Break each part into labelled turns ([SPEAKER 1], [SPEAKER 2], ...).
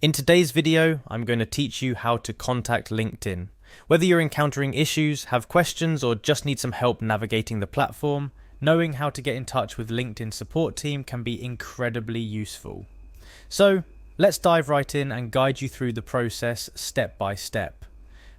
[SPEAKER 1] In today's video, I'm going to teach you how to contact LinkedIn. Whether you're encountering issues, have questions, or just need some help navigating the platform, knowing how to get in touch with LinkedIn support team can be incredibly useful. So, let's dive right in and guide you through the process step by step.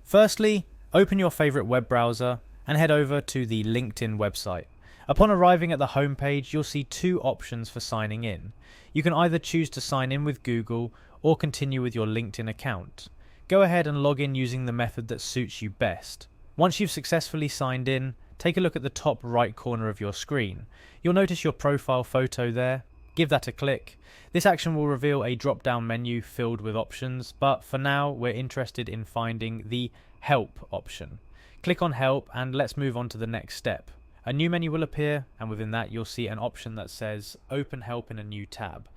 [SPEAKER 1] Firstly, open your favorite web browser and head over to the LinkedIn website. Upon arriving at the homepage, you'll see two options for signing in. You can either choose to sign in with Google or continue with your LinkedIn account. Go ahead and log in using the method that suits you best. Once you've successfully signed in, take a look at the top right corner of your screen. You'll notice your profile photo there. Give that a click. This action will reveal a drop-down menu filled with options, but for now we're interested in finding the Help option. Click on Help and let's move on to the next step. A new menu will appear, and within that you'll see an option that says Open Help in a new tab.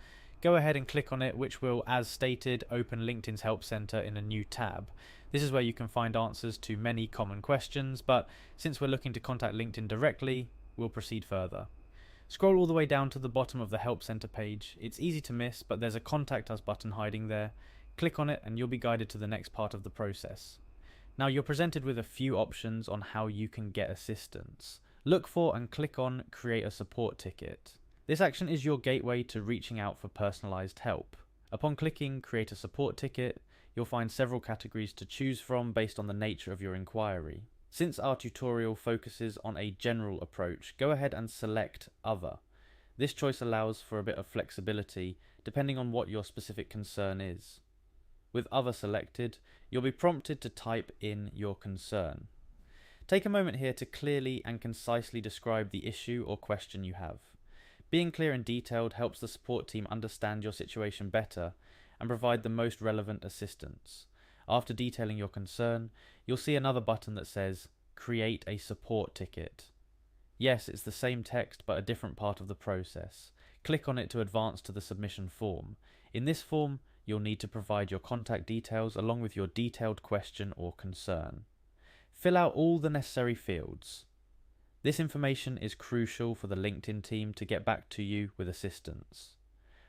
[SPEAKER 1] Go ahead and click on it, which will, as stated, open LinkedIn's Help Center in a new tab. This is where you can find answers to many common questions, but since we're looking to contact LinkedIn directly, we'll proceed further. Scroll all the way down to the bottom of the Help Center page. It's easy to miss, but there's a Contact Us button hiding there. Click on it and you'll be guided to the next part of the process. Now you're presented with a few options on how you can get assistance. Look for and click on Create a Support Ticket. This action is your gateway to reaching out for personalized help. Upon clicking Create a Support Ticket, you'll find several categories to choose from based on the nature of your inquiry. Since our tutorial focuses on a general approach, go ahead and select Other. This choice allows for a bit of flexibility depending on what your specific concern is. With Other selected, you'll be prompted to type in your concern. Take a moment here to clearly and concisely describe the issue or question you have. Being clear and detailed helps the support team understand your situation better and provide the most relevant assistance. After detailing your concern, you'll see another button that says Create a Support Ticket. Yes, it's the same text but a different part of the process. Click on it to advance to the submission form. In this form, you'll need to provide your contact details along with your detailed question or concern. Fill out all the necessary fields. This information is crucial for the LinkedIn team to get back to you with assistance.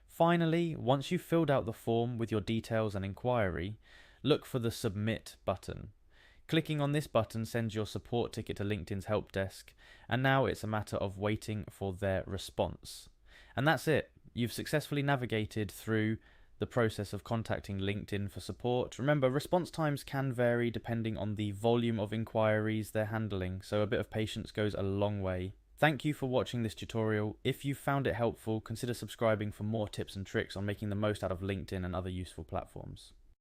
[SPEAKER 1] Finally, once you've filled out the form with your details and inquiry, look for the Submit button. Clicking on this button sends your support ticket to LinkedIn's help desk, and now it's a matter of waiting for their response. And that's it. You've successfully navigated through the process of contacting LinkedIn for support. Remember, response times can vary depending on the volume of inquiries they're handling, so a bit of patience goes a long way. Thank you for watching this tutorial. If you found it helpful, consider subscribing for more tips and tricks on making the most out of LinkedIn and other useful platforms.